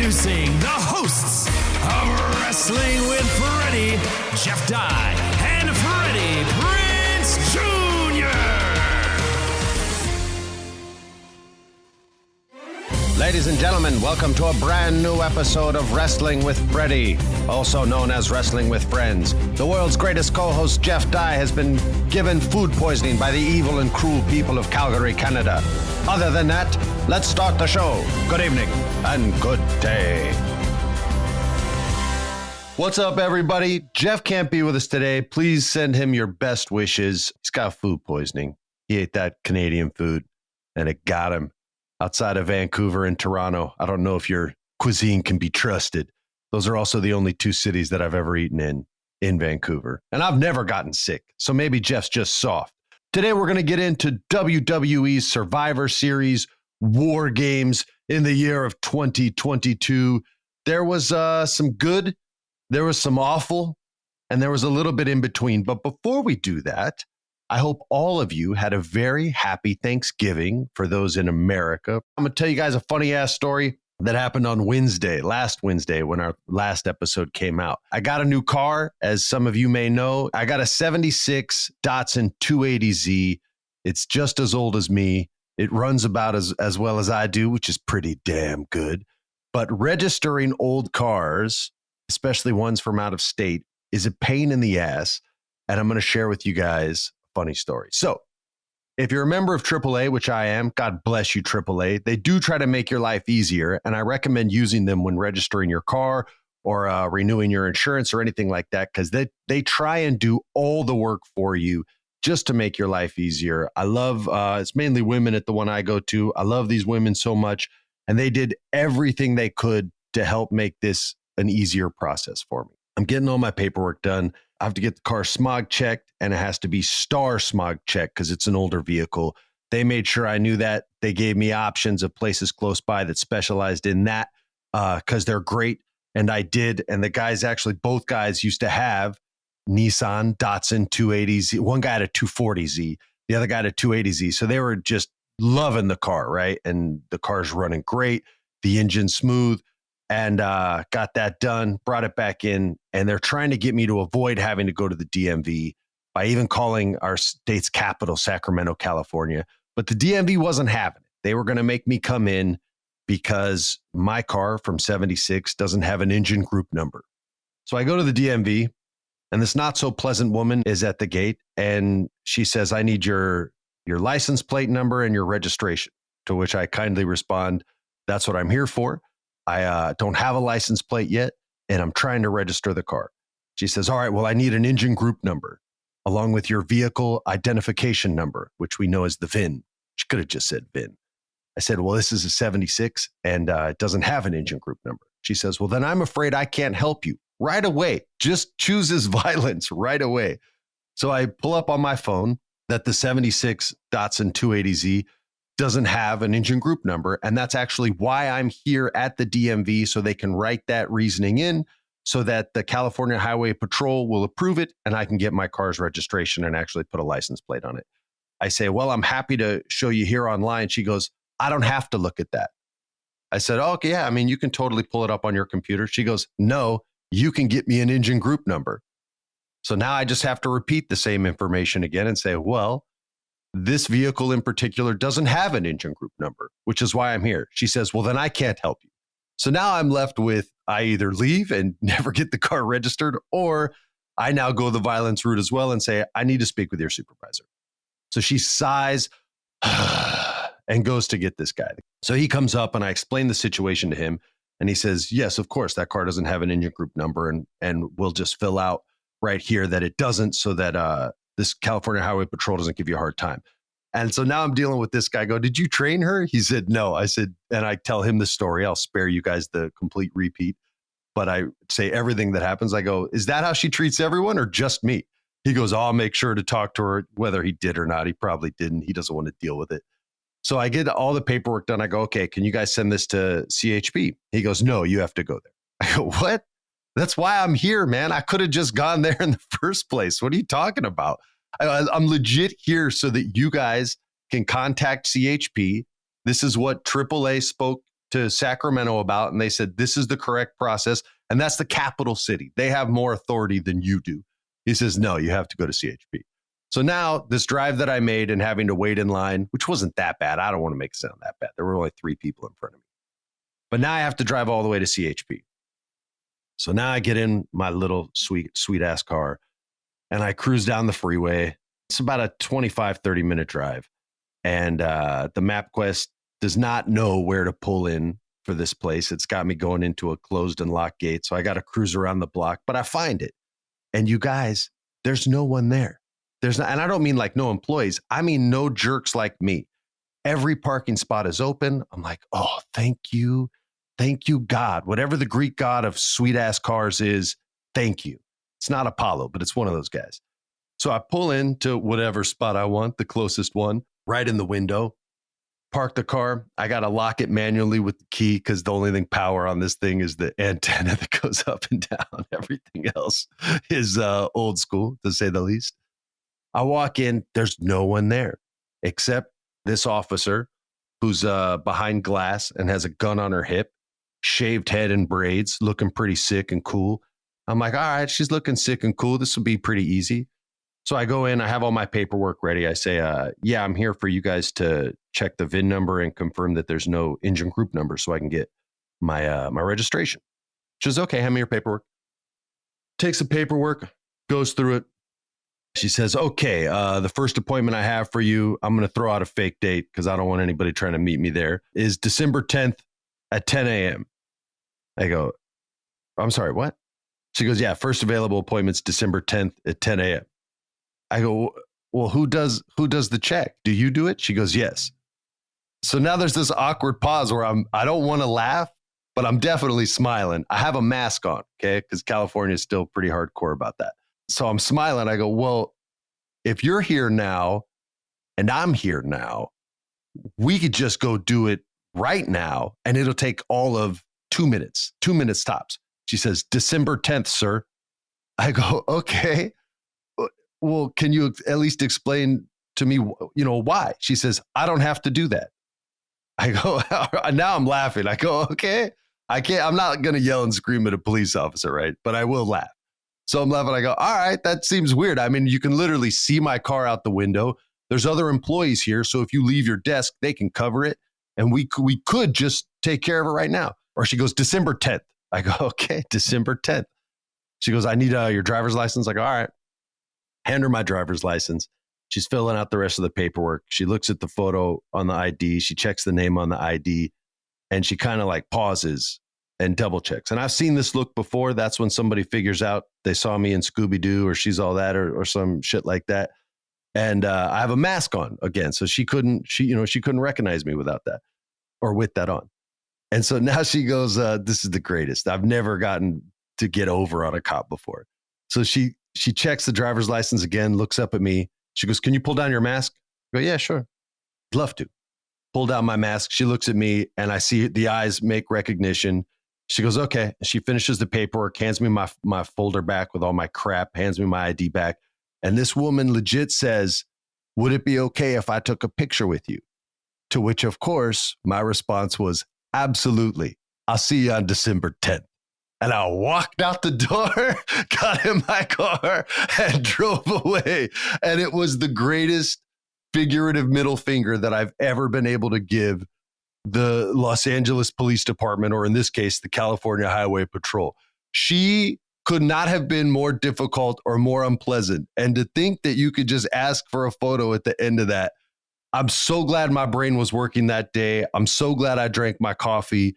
Introducing the hosts of Wrestling with Freddie, Jeff Dye, and Freddie Prinze Jr. Ladies and gentlemen, welcome to a brand new episode of Wrestling with Freddie, also known as Wrestling with Friends. The world's greatest co-host, Jeff Dye, has been given food poisoning by the evil and cruel people of Calgary, Canada. Other than that, let's start the show. Good evening and good day. What's up, everybody? Jeff can't be with us today. Please send him your best wishes. He's got food poisoning. He ate that Canadian food, and it got him. Outside of Vancouver and Toronto. I don't know if your cuisine can be trusted. Those are also the only two cities that I've ever eaten in Vancouver. And I've never gotten sick, so maybe Jeff's just soft. Today, we're going to get into WWE's Survivor Series War Games in the year of 2022. There was some good, there was some awful, and there was a little bit in between. But before we do that, I hope all of you had a very happy Thanksgiving for those in America. I'm going to tell you guys a funny-ass story that happened on last Wednesday, when our last episode came out. I got a new car, as some of you may know. I got a 76 Datsun 280Z. It's just as old as me. It runs about as well as I do, which is pretty damn good. But registering old cars, especially ones from out of state, is a pain in the ass. And I'm going to share with you guys a funny story. So, if you're a member of AAA, which I am, God bless you, AAA. They do try to make your life easier, and I recommend using them when registering your car or renewing your insurance or anything like that, because they try and do all the work for you just to make your life easier. I love, it's mainly women at the one I go to. I love these women so much, and they did everything they could to help make this an easier process for me. I'm getting all my paperwork done. I have to get the car smog checked, and it has to be star smog checked because it's an older vehicle. They made sure I knew that. They gave me options of places close by that specialized in that because they're great. And I did. And the guys, actually, both guys used to have Nissan Datsun 280Z. One guy had a 240Z, the other guy had a 280Z. So they were just loving the car, right? And the car's running great. The engine's smooth. And got that done, brought it back in, and they're trying to get me to avoid having to go to the DMV by even calling our state's capital, Sacramento, California. But the DMV wasn't having it. They were going to make me come in because my car from 76 doesn't have an engine group number. So I go to the DMV, and this not so pleasant woman is at the gate, and she says, I need your license plate number and your registration, to which I kindly respond, that's what I'm here for. I don't have a license plate yet, and I'm trying to register the car. She says, all right, well, I need an engine group number along with your vehicle identification number, which we know as the VIN. She could have just said VIN. I said, well, this is a 76, and it doesn't have an engine group number. She says, well, then I'm afraid I can't help you right away. Just chooses violence right away. So I pull up on my phone that the 76 Datsun 280Z doesn't have an engine group number. And that's actually why I'm here at the DMV, so they can write that reasoning in so that the California Highway Patrol will approve it and I can get my car's registration and actually put a license plate on it. I say, well, I'm happy to show you here online. She goes, I don't have to look at that. I said, oh, okay, yeah, I mean, you can totally pull it up on your computer. She goes, no, you can get me an engine group number. So now I just have to repeat the same information again and say, well, this vehicle in particular doesn't have an engine group number, which is why I'm here. She says, well, then I can't help you. So now I'm left with, I either leave and never get the car registered, or I now go the violence route as well and say, I need to speak with your supervisor. So she sighs and goes to get this guy. So he comes up and I explain the situation to him. And he says, yes, of course, that car doesn't have an engine group number. And we'll just fill out right here that it doesn't, so that this California Highway Patrol doesn't give you a hard time. And so now I'm dealing with this guy. I go, did you train her? He said, no. I said, and I tell him the story. I'll spare you guys the complete repeat. But I say everything that happens. I go, is that how she treats everyone or just me? He goes, I'll make sure to talk to her, whether he did or not. He probably didn't. He doesn't want to deal with it. So I get all the paperwork done. I go, okay, can you guys send this to CHP? He goes, no, you have to go there. I go, what? That's why I'm here, man. I could have just gone there in the first place. What are you talking about? I'm legit here so that you guys can contact CHP. This is what AAA spoke to Sacramento about, and they said, this is the correct process. And that's the capital city. They have more authority than you do. He says, no, you have to go to CHP. So now this drive that I made and having to wait in line, which wasn't that bad. I don't want to make it sound that bad. There were only 3 people in front of me. But now I have to drive all the way to CHP. So now I get in my little sweet ass car and I cruise down the freeway. It's about a 25, 30-minute drive. And the MapQuest does not know where to pull in for this place. It's got me going into a closed and locked gate. So I got to cruise around the block, but I find it. And you guys, there's no one there. There's not, and I don't mean like no employees. I mean no jerks like me. Every parking spot is open. I'm like, oh, thank you. Thank you, God. Whatever the Greek god of sweet ass cars is, thank you. It's not Apollo, but it's one of those guys. So I pull into whatever spot I want, the closest one, right in the window, park the car. I got to lock it manually with the key because the only thing power on this thing is the antenna that goes up and down. Everything else is old school, to say the least. I walk in, there's no one there except this officer who's behind glass and has a gun on her hip, shaved head and braids, looking pretty sick and cool. I'm like, all right, she's looking sick and cool. This will be pretty easy. So I go in, I have all my paperwork ready. I say, yeah, I'm here for you guys to check the VIN number and confirm that there's no engine group number so I can get my my registration. She says, okay, hand me your paperwork. Takes the paperwork, goes through it. She says, okay, the first appointment I have for you, I'm going to throw out a fake date because I don't want anybody trying to meet me there, is December 10th at 10 a.m. I go, I'm sorry, what? She goes, yeah, first available appointment's December 10th at 10 a.m. I go, well, who does the check? Do you do it? She goes, yes. So now there's this awkward pause where I don't want to laugh, but I'm definitely smiling. I have a mask on, okay? Because California is still pretty hardcore about that. So I'm smiling. I go, well, if you're here now and I'm here now, we could just go do it right now and it'll take all of 2 minutes tops. She says, December 10th, sir. I go, okay. Well, can you at least explain to me, why? She says, I don't have to do that. I go, now I'm laughing. I go, okay, I'm not going to yell and scream at a police officer, right? But I will laugh. So I'm laughing. I go, all right, that seems weird. I mean, you can literally see my car out the window. There's other employees here. So if you leave your desk, they can cover it. And we could just take care of it right now. Or she goes, December 10th. I go, okay, December 10th. She goes, I need your driver's license. I go, all right. Hand her my driver's license. She's filling out the rest of the paperwork. She looks at the photo on the ID. She checks the name on the ID. And she kind of like pauses and double checks. And I've seen this look before. That's when somebody figures out they saw me in Scooby-Doo or She's All That or some shit like that. And I have a mask on again. So she couldn't recognize me without that or with that on. And so now she goes, this is the greatest. I've never gotten to get over on a cop before. So she checks the driver's license again, looks up at me. She goes, can you pull down your mask? I go, yeah, sure. I'd love to. Pull down my mask. She looks at me and I see the eyes make recognition. She goes, okay. She finishes the paperwork, hands me my folder back with all my crap, hands me my ID back. And this woman legit says, would it be okay if I took a picture with you? To which, of course, my response was, absolutely. I'll see you on December 10th. And I walked out the door, got in my car, and drove away. And it was the greatest figurative middle finger that I've ever been able to give the Los Angeles Police Department, or in this case, the California Highway Patrol. She could not have been more difficult or more unpleasant. And to think that you could just ask for a photo at the end of that, I'm so glad my brain was working that day. I'm so glad I drank my coffee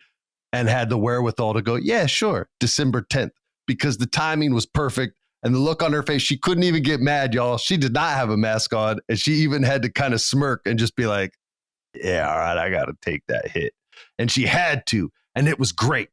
and had the wherewithal to go, yeah, sure, December 10th, because the timing was perfect. And the look on her face, she couldn't even get mad, y'all. She did not have a mask on. And she even had to kind of smirk and just be like, yeah, all right, I got to take that hit. And she had to. And it was great.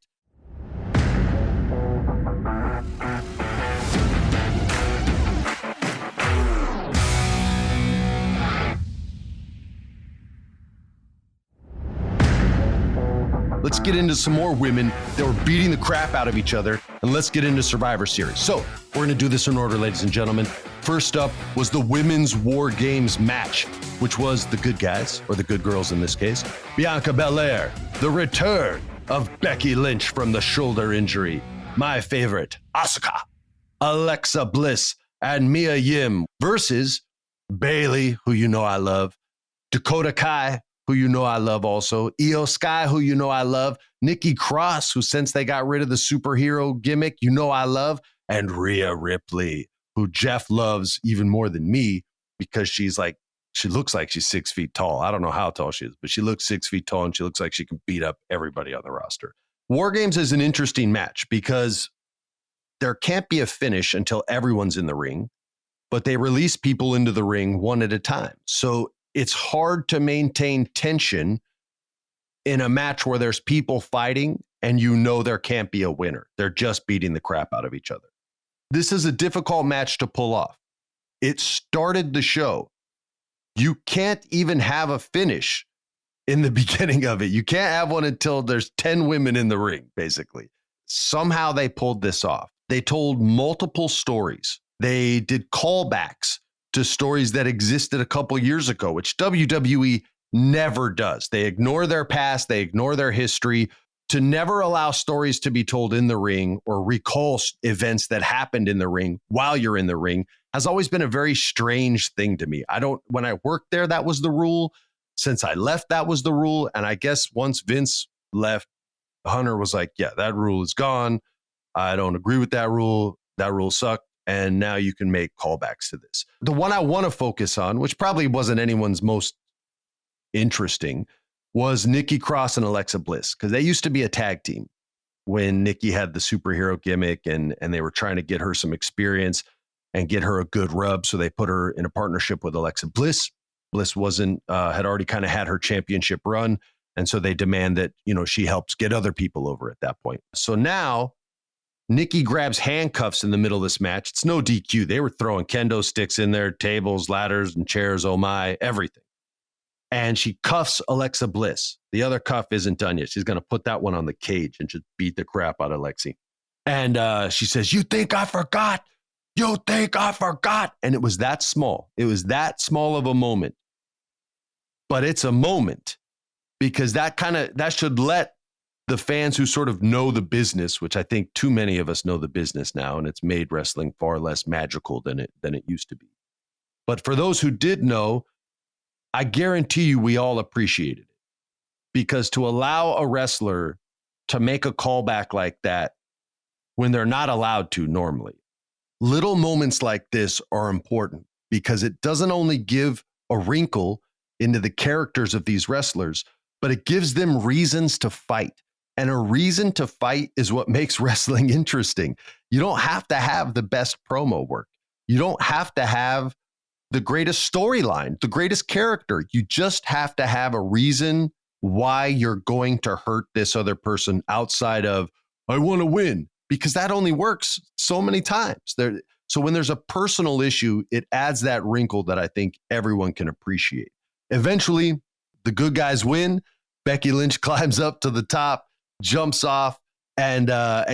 Let's get into some more women that were beating the crap out of each other, and let's get into Survivor Series. So we're going to do this in order, ladies and gentlemen. First up was the Women's War Games match. which was the good guys, or the good girls in this case, Bianca Belair, the return of Becky Lynch from the shoulder injury, my favorite, Asuka, Alexa Bliss, and Mia Yim versus Bayley, who you know I love, Dakota Kai, who you know I love also, Io Sky, who you know I love, Nikki Cross, who since they got rid of the superhero gimmick, you know I love, and Rhea Ripley, who Jeff loves even more than me because she looks like she's 6 feet tall. I don't know how tall she is, but she looks 6 feet tall and she looks like she can beat up everybody on the roster. War Games is an interesting match because there can't be a finish until everyone's in the ring, but they release people into the ring one at a time. So it's hard to maintain tension in a match where there's people fighting and you know there can't be a winner. They're just beating the crap out of each other. This is a difficult match to pull off. It started the show. You can't even have a finish in the beginning of it. You can't have one until there's 10 women in the ring, basically. Somehow they pulled this off. They told multiple stories. They did callbacks to stories that existed a couple years ago, which WWE never does. They ignore their past. They ignore their history to never allow stories to be told in the ring or recall events that happened in the ring while you're in the ring has always been a very strange thing to me. When I worked there, that was the rule. Since I left, that was the rule. And I guess once Vince left, Hunter was like, yeah, that rule is gone. I don't agree with that rule. That rule sucked. And now you can make callbacks to this. The one I want to focus on, which probably wasn't anyone's most interesting, was Nikki Cross and Alexa Bliss, because they used to be a tag team when Nikki had the superhero gimmick and they were trying to get her some experience and get her a good rub. So they put her in a partnership with Alexa Bliss. Bliss had already kind of had her championship run. And so they demand that, she helps get other people over at that point. So now Nikki grabs handcuffs in the middle of this match. It's no DQ. They were throwing kendo sticks in there, tables, ladders, and chairs. Oh my, everything. And she cuffs Alexa Bliss. The other cuff isn't done yet. She's going to put that one on the cage and just beat the crap out of Lexi. And she says, "You think I forgot? You think I forgot?" And it was that small. It was that small of a moment. But it's a moment because that should let the fans who sort of know the business, which I think too many of us know the business now, and it's made wrestling far less magical than it used to be. But for those who did know, I guarantee you we all appreciated it, because to allow a wrestler to make a callback like that when they're not allowed to normally, little moments like this are important because it doesn't only give a wrinkle into the characters of these wrestlers, but it gives them reasons to fight. And a reason to fight is what makes wrestling interesting. You don't have to have the best promo work. You don't have to have the greatest storyline, the greatest character. You just have to have a reason why you're going to hurt this other person outside of, I want to win, because that only works so many times. So when there's a personal issue, it adds that wrinkle that I think everyone can appreciate. Eventually, the good guys win. Becky Lynch climbs up to the top, jumps off, and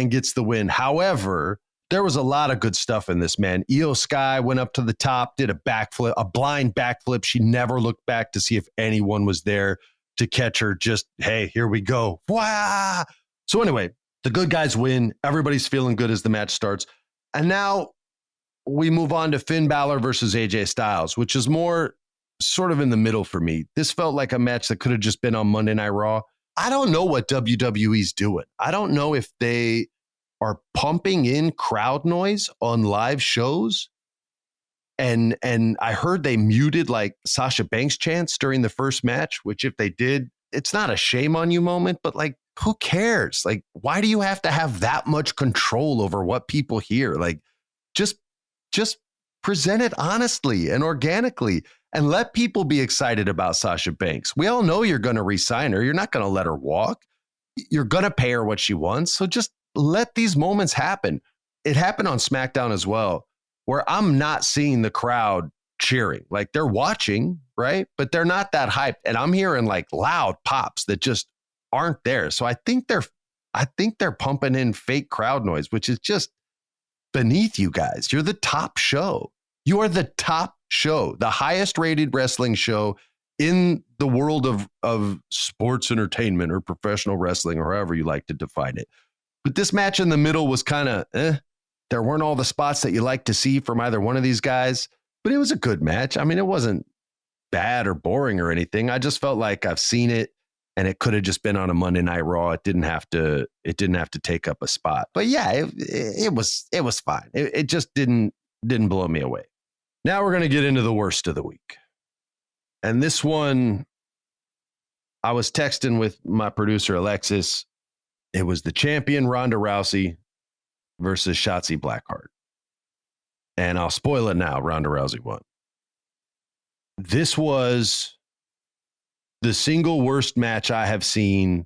gets the win. However, there was a lot of good stuff in this, man. Io Sky went up to the top, did a backflip, a blind backflip. She never looked back to see if anyone was there to catch her. Just, hey, here we go. Wow. So anyway, the good guys win. Everybody's feeling good as the match starts. And now we move on to Finn Balor versus AJ Styles, which is more sort of in the middle for me. This felt like a match that could have just been on Monday Night Raw. I don't know what WWE's doing. I don't know if they are pumping in crowd noise on live shows. And I heard they muted like Sasha Banks chants during the first match, which if they did, it's not a shame on you moment, but like, who cares? Like, why do you have to have that much control over what people hear? Like, just present it honestly and organically and let people be excited about Sasha Banks. We all know you're going to re-sign her. You're not going to let her walk. You're going to pay her what she wants. So just let these moments happen. It happened on SmackDown as well, where I'm not seeing the crowd cheering. Like, they're watching, right? But they're not that hyped. And I'm hearing like loud pops that just aren't there. So I think they're pumping in fake crowd noise, which is just beneath you guys. You're the top show. You are the top show, the highest rated wrestling show in the world of sports entertainment or professional wrestling, or however you like to define it. But this match in the middle was kind of, there weren't all the spots that you like to see from either one of these guys, but it was a good match. I mean, it wasn't bad or boring or anything. I just felt like I've seen it and it could have just been on a Monday Night Raw. It didn't have to take up a spot. But yeah, it was fine. It just didn't blow me away. Now we're going to get into the worst of the week. And this one, I was texting with my producer, Alexis. It was the champion Ronda Rousey versus Shotzi Blackheart. And I'll spoil it now. Ronda Rousey won. This was the single worst match I have seen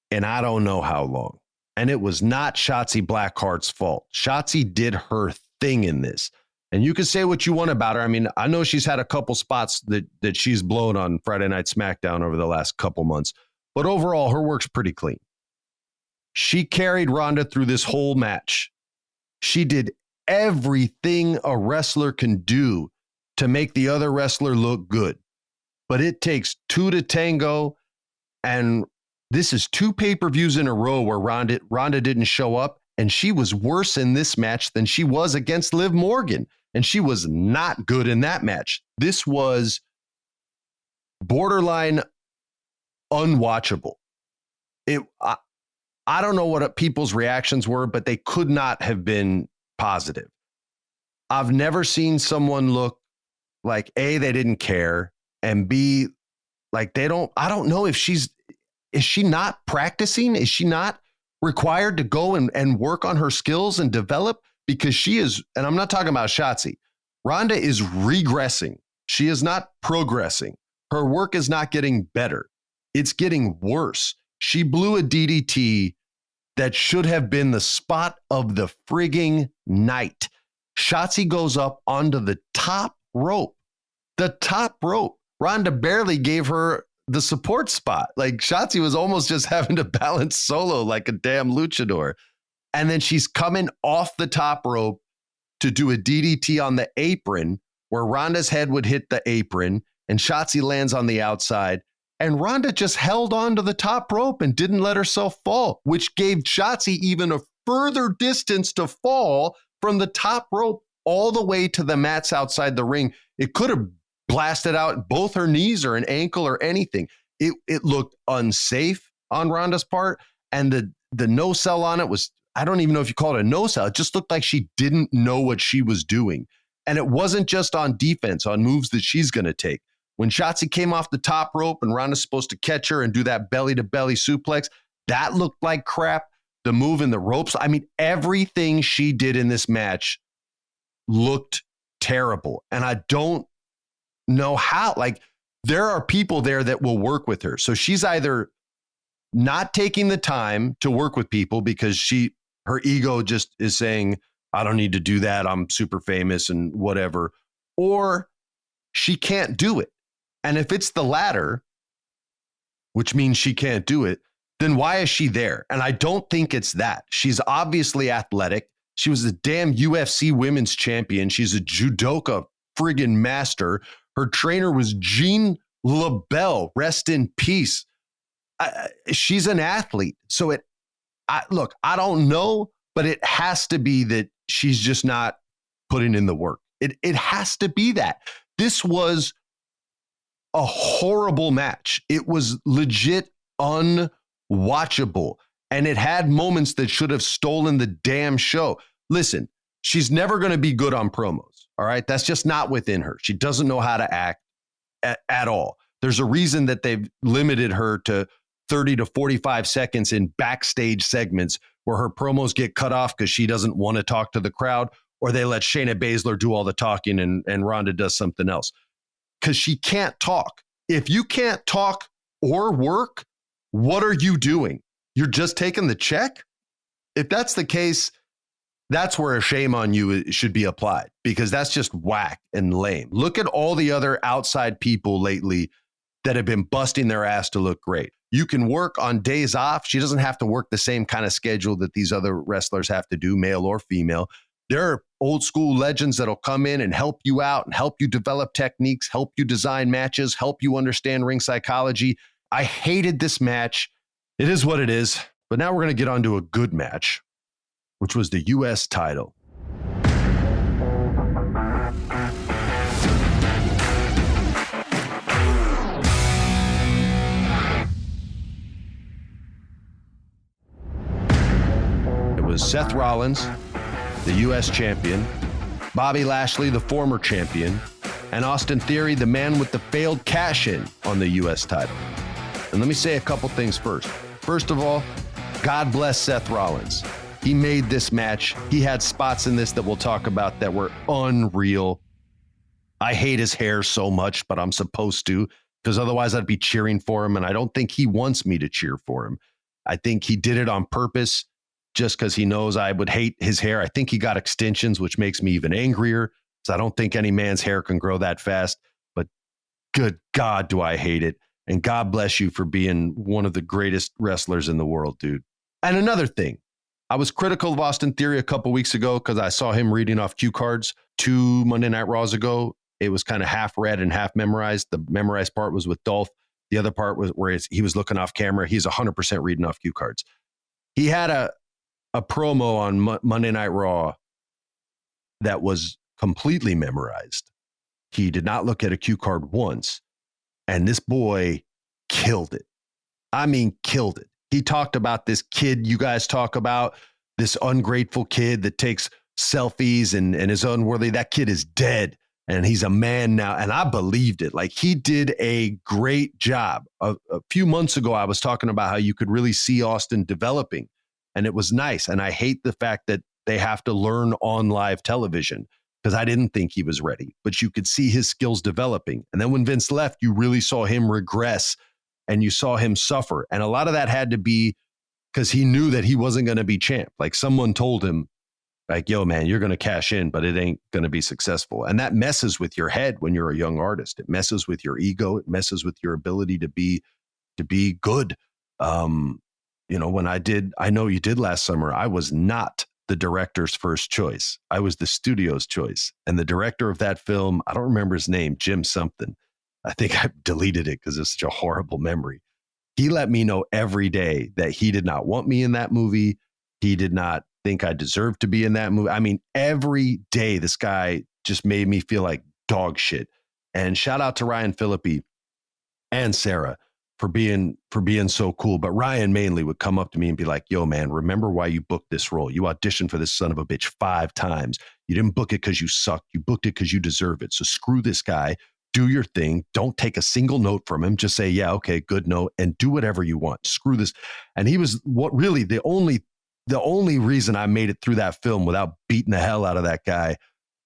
in I don't know how long. And it was not Shotzi Blackheart's fault. Shotzi did her thing in this. And you can say what you want about her. I mean, I know she's had a couple spots that she's blown on Friday Night SmackDown over the last couple months. But overall, her work's pretty clean. She carried Ronda through this whole match. She did everything a wrestler can do to make the other wrestler look good. But it takes two to tango. And this is 2 pay-per-views in a row where Ronda didn't show up. And she was worse in this match than she was against Liv Morgan. And she was not good in that match. This was borderline unwatchable. I don't know what people's reactions were, but they could not have been positive. I've never seen someone look like A, they didn't care, and B, like I don't know if is she not practicing? Is she not required to go and work on her skills and develop? Because she is, and I'm not talking about Shotzi. Ronda is regressing. She is not progressing. Her work is not getting better. It's getting worse. She blew a DDT that should have been the spot of the frigging night. Shotzi goes up onto the top rope. The top rope. Ronda barely gave her the support spot. Like Shotzi was almost just having to balance solo like a damn luchador. And then she's coming off the top rope to do a DDT on the apron where Ronda's head would hit the apron and Shotzi lands on the outside. And Ronda just held on to the top rope and didn't let herself fall, which gave Shotzi even a further distance to fall from the top rope all the way to the mats outside the ring. It could have blasted out both her knees or an ankle or anything. It looked unsafe on Ronda's part. And the no sell on it was, I don't even know if you call it a no sell. It just looked like she didn't know what she was doing. And it wasn't just on defense, on moves that she's going to take. When Shotzi came off the top rope and Ronda's supposed to catch her and do that belly-to-belly suplex, that looked like crap. The move in the ropes, I mean, everything she did in this match looked terrible. And I don't know how. Like, there are people there that will work with her. So she's either not taking the time to work with people because her ego just is saying, I don't need to do that. I'm super famous and whatever. Or she can't do it. And if it's the latter, which means she can't do it, then why is she there? And I don't think it's that. She's obviously athletic. She was the damn UFC women's champion. She's a judoka friggin' master. Her trainer was Jean LaBelle. Rest in peace. She's an athlete. So look, I don't know, but it has to be that she's just not putting in the work. It has to be that. This was a horrible match. It was legit unwatchable. And it had moments that should have stolen the damn show. Listen, she's never going to be good on promos. All right. That's just not within her. She doesn't know how to act at all. There's a reason that they've limited her to 30 to 45 seconds in backstage segments where her promos get cut off because she doesn't want to talk to the crowd, or they let Shayna Baszler do all the talking and Ronda does something else. Because she can't talk. If you can't talk or work, what are you doing? You're just taking the check? If that's the case, that's where a shame on you should be applied, because that's just whack and lame. Look at all the other outside people lately that have been busting their ass to look great. You can work on days off. She doesn't have to work the same kind of schedule that these other wrestlers have to do, male or female. There are old school legends that'll come in and help you out and help you develop techniques, help you design matches, help you understand ring psychology. I hated this match. It is what it is. But now we're going to get on to a good match, which was the U.S. title. It was Seth Rollins, the U.S. champion, Bobby Lashley, the former champion, and Austin Theory, the man with the failed cash-in on the U.S. title. And let me say a couple things first. First of all, God bless Seth Rollins. He made this match. He had spots in this that we'll talk about that were unreal. I hate his hair so much, but I'm supposed to, because otherwise I'd be cheering for him, and I don't think he wants me to cheer for him. I think he did it on purpose just because he knows I would hate his hair. I think he got extensions, which makes me even angrier, because I don't think any man's hair can grow that fast. But good God, do I hate it. And God bless you for being one of the greatest wrestlers in the world, dude. And another thing, I was critical of Austin Theory a couple weeks ago because I saw him reading off cue cards 2 Monday Night Raws ago. It was kind of half read and half memorized. The memorized part was with Dolph. The other part was where he was looking off camera. He's 100% reading off cue cards. He had a promo on Monday Night Raw that was completely memorized. He did not look at a cue card once. And this boy killed it. I mean, killed it. He talked about this kid you guys talk about, this ungrateful kid that takes selfies and is unworthy. That kid is dead and he's a man now. And I believed it. Like, he did a great job. A few months ago, I was talking about how you could really see Austin developing, and it was nice. And I hate the fact that they have to learn on live television, because I didn't think he was ready, but you could see his skills developing. And then when Vince left, you really saw him regress and you saw him suffer. And a lot of that had to be because he knew that he wasn't going to be champ. Like, someone told him, like, yo, man, you're going to cash in, but it ain't going to be successful. And that messes with your head when you're a young artist. It messes with your ego. It messes with your ability to be good. When I Know You Did last summer, I was not the director's first choice. I was the studio's choice. And the director of that film, I don't remember his name, Jim something. I think I deleted it because it's such a horrible memory. He let me know every day that he did not want me in that movie. He did not think I deserved to be in that movie. I mean, every day this guy just made me feel like dog shit. And shout out to Ryan Phillippe and Sarah for being so cool. But Ryan mainly would come up to me and be like, yo, man, remember why you booked this role. You auditioned for this son of a bitch 5 times. You didn't book it because you suck. You booked it because you deserve it. So screw this guy. Do your thing. Don't take a single note from him. Just say, yeah, okay, good note, and do whatever you want. Screw this. And he was the only reason I made it through that film without beating the hell out of that guy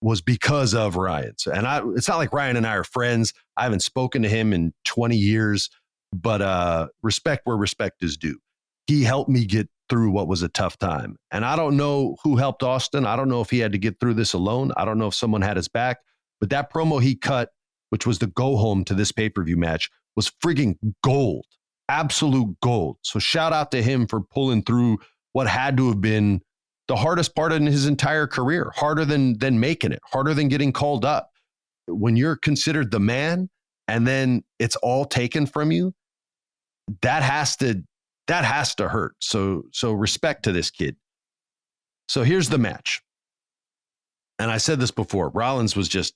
was because of Ryan. So, it's not like Ryan and I are friends. I haven't spoken to him in 20 years. But respect where respect is due. He helped me get through what was a tough time. And I don't know who helped Austin. I don't know if he had to get through this alone. I don't know if someone had his back. But that promo he cut, which was the go home to this pay-per-view match, was frigging gold. Absolute gold. So shout out to him for pulling through what had to have been the hardest part in his entire career. Harder than making it. Harder than getting called up. When you're considered the man and then it's all taken from you, that has to hurt. So respect to this kid. So here's the match. And I said this before, Rollins was just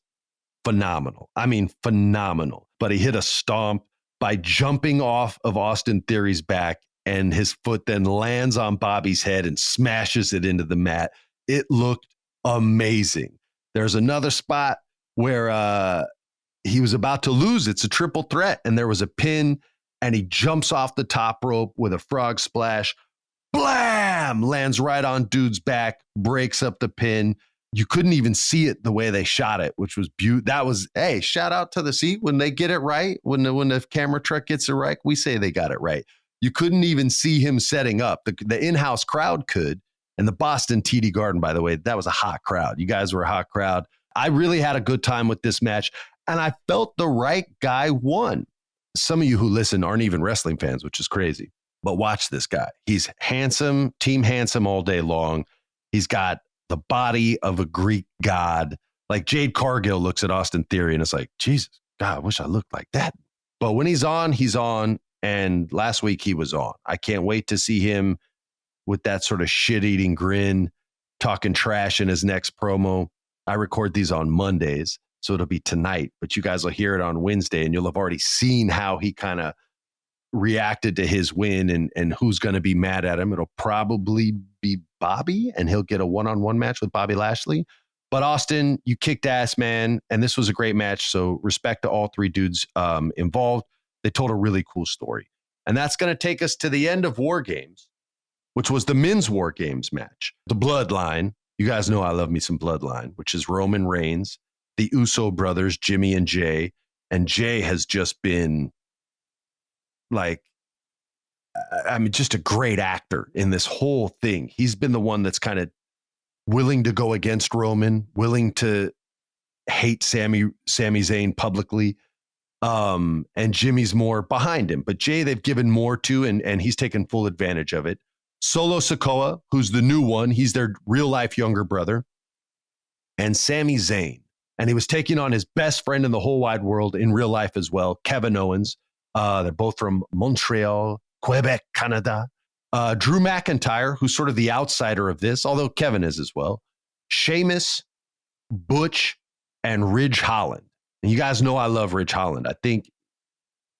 phenomenal. I mean, phenomenal. But he hit a stomp by jumping off of Austin Theory's back, and his foot then lands on Bobby's head and smashes it into the mat. It looked amazing. There's another spot where he was about to lose. It's a triple threat, and there was a pin, and he jumps off the top rope with a frog splash. Blam! Lands right on dude's back, breaks up the pin. You couldn't even see it the way they shot it, which was beautiful. That was, hey, shout out to the seat when they get it right. When the camera truck gets it right, we say they got it right. You couldn't even see him setting up. The in-house crowd could. And the Boston TD Garden, by the way, that was a hot crowd. You guys were a hot crowd. I really had a good time with this match, and I felt the right guy won. Some of you who listen aren't even wrestling fans, which is crazy. But watch this guy. He's handsome, team handsome all day long. He's got the body of a Greek god. Like Jade Cargill looks at Austin Theory and it's like, Jesus, God, I wish I looked like that. But when he's on, he's on. And last week he was on. I can't wait to see him with that sort of shit-eating grin, talking trash in his next promo. I record these on Mondays, so it'll be tonight, but you guys will hear it on Wednesday, and you'll have already seen how he kind of reacted to his win and who's going to be mad at him. It'll probably be Bobby, and he'll get a one-on-one match with Bobby Lashley. But Austin, you kicked ass, man, and this was a great match, so respect to all three dudes involved. They told a really cool story. And that's going to take us to the end of War Games, which was the men's War Games match. The Bloodline, you guys know I love me some Bloodline, which is Roman Reigns, the Uso brothers, Jimmy and Jay. And Jay has just been like, I mean, just a great actor in this whole thing. He's been the one that's kind of willing to go against Roman, willing to hate Sami Zayn publicly. And Jimmy's more behind him. But Jay, they've given more to, and he's taken full advantage of it. Solo Sikoa, who's the new one, he's their real-life younger brother. And Sami Zayn. And he was taking on his best friend in the whole wide world in real life as well, Kevin Owens. They're both from Montreal, Quebec, Canada. Drew McIntyre, who's sort of the outsider of this, although Kevin is as well. Sheamus, Butch, and Ridge Holland. And you guys know I love Ridge Holland. I think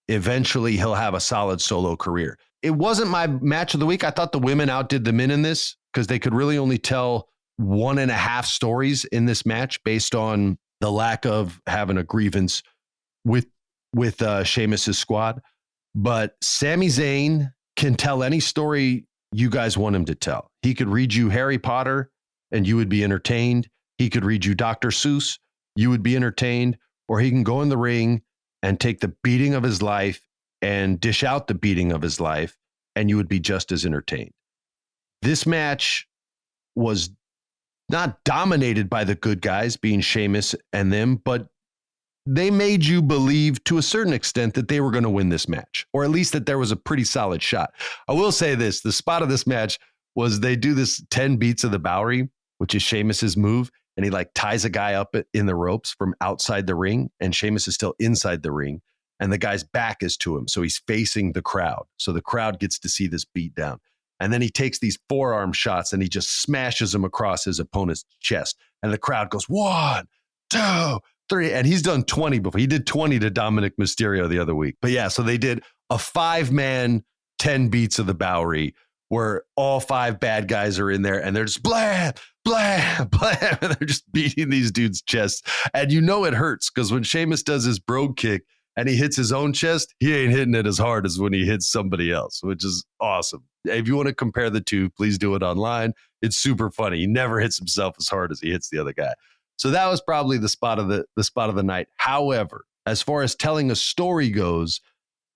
eventually he'll have a solid solo career. It wasn't my match of the week. I thought the women outdid the men in this because they could really only tell 1.5 stories in this match based on the lack of having a grievance with Sheamus's squad. But Sami Zayn can tell any story you guys want him to tell. He could read you Harry Potter and you would be entertained. He could read you Dr. Seuss. You would be entertained. Or he can go in the ring and take the beating of his life and dish out the beating of his life, and you would be just as entertained. This match was not dominated by the good guys, being Sheamus and them, but they made you believe to a certain extent that they were going to win this match, or at least that there was a pretty solid shot. I will say this, the spot of this match was they do this 10 beats of the Bowery, which is Sheamus's move. And he like ties a guy up in the ropes from outside the ring, and Sheamus is still inside the ring, and the guy's back is to him. So he's facing the crowd. So the crowd gets to see this beat down. And then he takes these forearm shots and he just smashes them across his opponent's chest. And the crowd goes 1, 2, 3. And he's done 20 before. He did 20 to Dominic Mysterio the other week. But yeah, so they did a 5-man 10 beats of the Bowery where all 5 bad guys are in there and they're just blam, blam, blam. And they're just beating these dudes' chests. And you know it hurts because when Sheamus does his brogue kick and he hits his own chest, he ain't hitting it as hard as when he hits somebody else, which is awesome. If you want to compare the two, please do it online. It's super funny. He never hits himself as hard as he hits the other guy. So that was probably the spot of the night. However, as far as telling a story goes,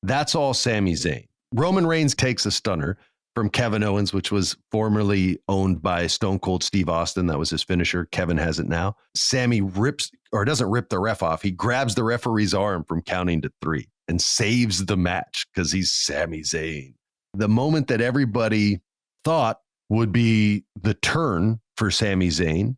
that's all Sami Zayn. Roman Reigns takes a stunner from Kevin Owens, which was formerly owned by Stone Cold Steve Austin. That was his finisher. Kevin has it now. Sammy doesn't rip the ref off. He grabs the referee's arm from counting to 3 and saves the match because he's Sami Zayn. The moment that everybody thought would be the turn for Sami Zayn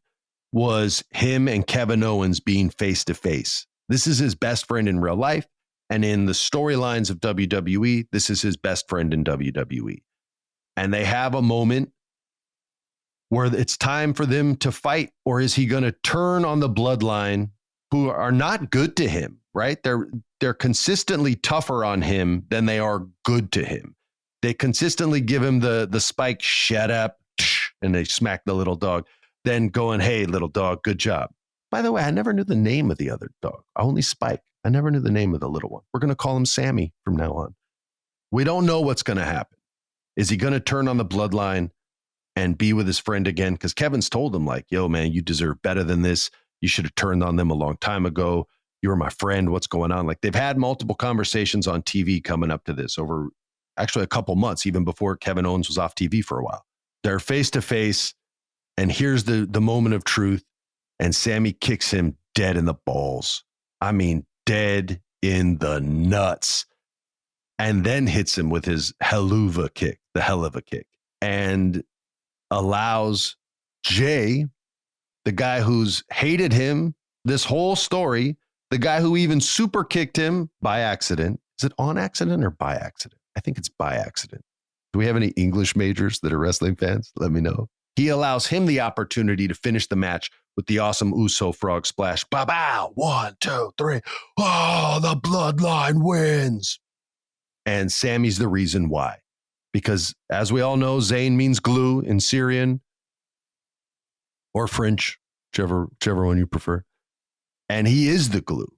was him and Kevin Owens being face to face. This is his best friend in real life. And in the storylines of WWE, this is his best friend in WWE. And they have a moment where it's time for them to fight, or is he going to turn on the Bloodline, who are not good to him, right? They're consistently tougher on him than they are good to him. They consistently give him the spike, shut up, and they smack the little dog, then going, hey, little dog, good job. By the way, I never knew the name of the other dog. Only Spike. I never knew the name of the little one. We're going to call him Sammy from now on. We don't know what's going to happen. Is he going to turn on the Bloodline and be with his friend again? Because Kevin's told him, like, yo, man, you deserve better than this. You should have turned on them a long time ago. You were my friend. What's going on? Like, they've had multiple conversations on TV coming up to this over actually a couple months, even before Kevin Owens was off TV for a while. They're face to face, and here's the moment of truth. And Sammy kicks him dead in the balls. I mean, dead in the nuts. And then hits him with his helluva kick, the hell of a kick, and allows Jay the guy who's hated him this whole story, the guy who even super kicked him by accident. Is it on accident or by accident? I think it's by accident. Do we have any English majors that are wrestling fans? Let me know. He allows him the opportunity to finish the match with the awesome Uso frog splash. Ba-bow! 1, 2, 3. Oh, the bloodline wins. And Sammy's the reason why. Because as we all know, Zayn means glue in Syrian or French, whichever one you prefer. And he is the glue.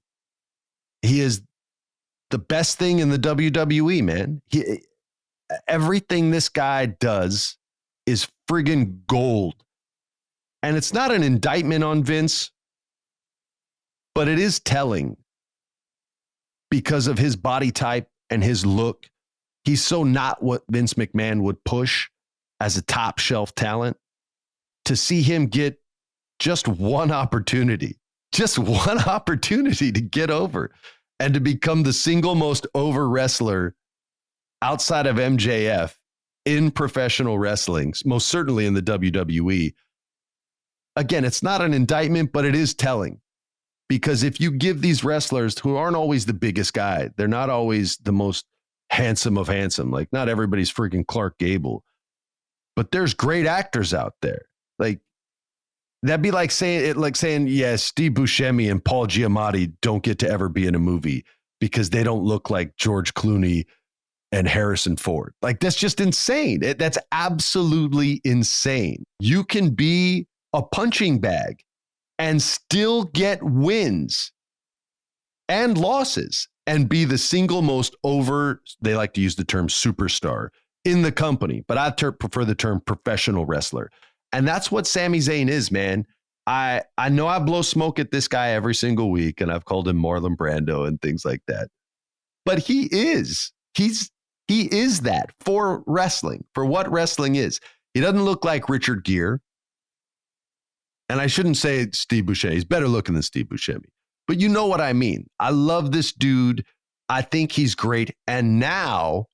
He is the best thing in the WWE, man. Everything this guy does is friggin' gold. And it's not an indictment on Vince, but it is telling because of his body type and his look. He's so not what Vince McMahon would push as a top shelf talent. To see him get just one opportunity to get over and to become the single most over wrestler outside of MJF in professional wrestling, most certainly in the WWE. Again, it's not an indictment, but it is telling. Because if you give these wrestlers who aren't always the biggest guy, they're not always the most handsome of handsome. Like, not everybody's freaking Clark Gable. But there's great actors out there. Like, that'd be like saying, yeah, Steve Buscemi and Paul Giamatti don't get to ever be in a movie because they don't look like George Clooney and Harrison Ford. Like, that's just insane. That's absolutely insane. You can be a punching bag and still get wins and losses and be the single most over, they like to use the term superstar in the company, but I prefer the term professional wrestler. And that's what Sami Zayn is, man. I know I blow smoke at this guy every single week, and I've called him Marlon Brando and things like that. But he is that for wrestling, for what wrestling is. He doesn't look like Richard Gere. And I shouldn't say Steve Buscemi. He's better looking than Steve Buscemi. But you know what I mean. I love this dude. I think he's great. And now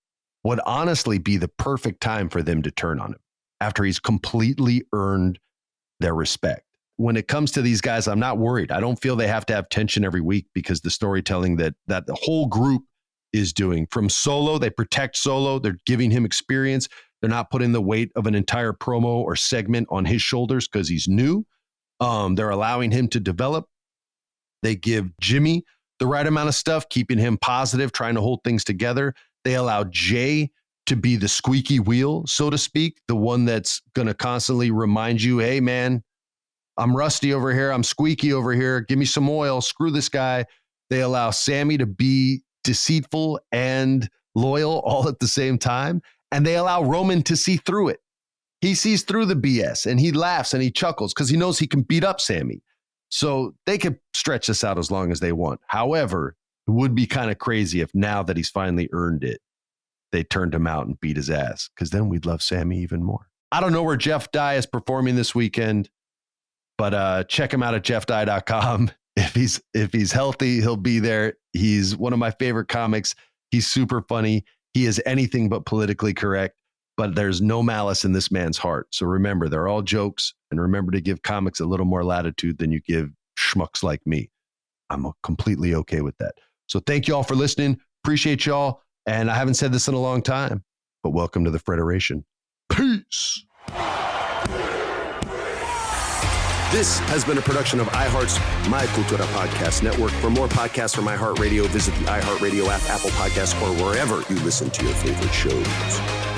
would honestly be the perfect time for them to turn on him after he's completely earned their respect. When it comes to these guys, I'm not worried. I don't feel they have to have tension every week because the storytelling that the whole group is doing. From Solo, they protect Solo. They're giving him experience. They're not putting the weight of an entire promo or segment on his shoulders because he's new. They're allowing him to develop. They give Jimmy the right amount of stuff, keeping him positive, trying to hold things together. They allow Jay to be the squeaky wheel, so to speak, the one that's going to constantly remind you, hey, man, I'm rusty over here. I'm squeaky over here. Give me some oil. Screw this guy. They allow Sammy to be deceitful and loyal all at the same time. And they allow Roman to see through it. He sees through the BS and he laughs and he chuckles because he knows he can beat up Sammy. So they could stretch this out as long as they want. However, it would be kind of crazy if now that he's finally earned it, they turned him out and beat his ass, because then we'd love Sammy even more. I don't know where Jeff Dye is performing this weekend, but check him out at jeffdye.com. If he's healthy, he'll be there. He's one of my favorite comics. He's super funny. He is anything but politically correct, but there's no malice in this man's heart. So remember, they're all jokes, and remember to give comics a little more latitude than you give schmucks like me. I'm completely okay with that. So thank you all for listening. Appreciate y'all. And I haven't said this in a long time, but welcome to the Federation. Peace. This has been a production of iHeart's My Cultura Podcast Network. For more podcasts from iHeartRadio, visit the iHeartRadio app, Apple Podcasts, or wherever you listen to your favorite shows.